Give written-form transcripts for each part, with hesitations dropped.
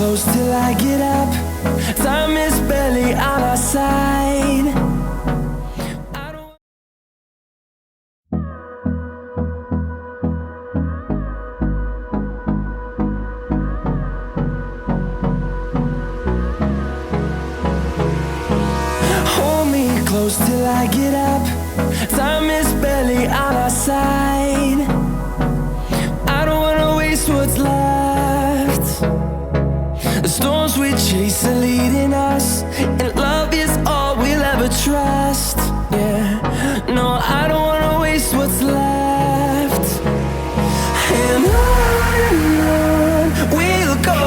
close till I get up. Time is barely on our side. I don't hold me close till I get up. Time is barely on our side. I don't wanna waste what's left. The storms we chase are leading us, and love is all we'll ever trust. Yeah, no, I don't wanna waste what's left. And on we'll go,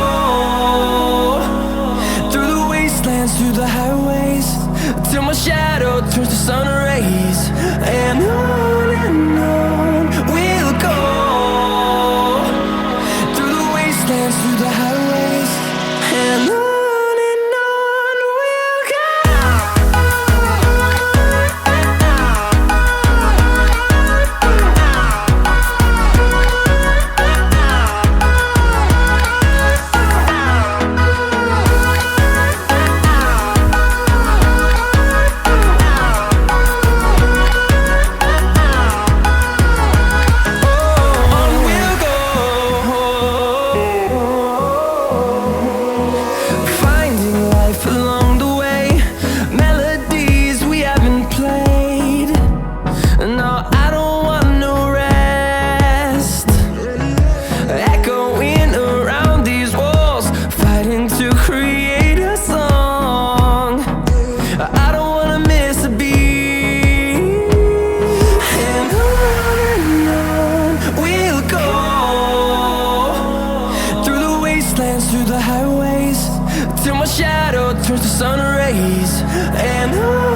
through the wastelands, through the highways, till my shadow turns to sun rays. And on we'll go, through the wastelands, through the highways, and on we'll go. Through the highways, till my shadow turns to sun rays. And on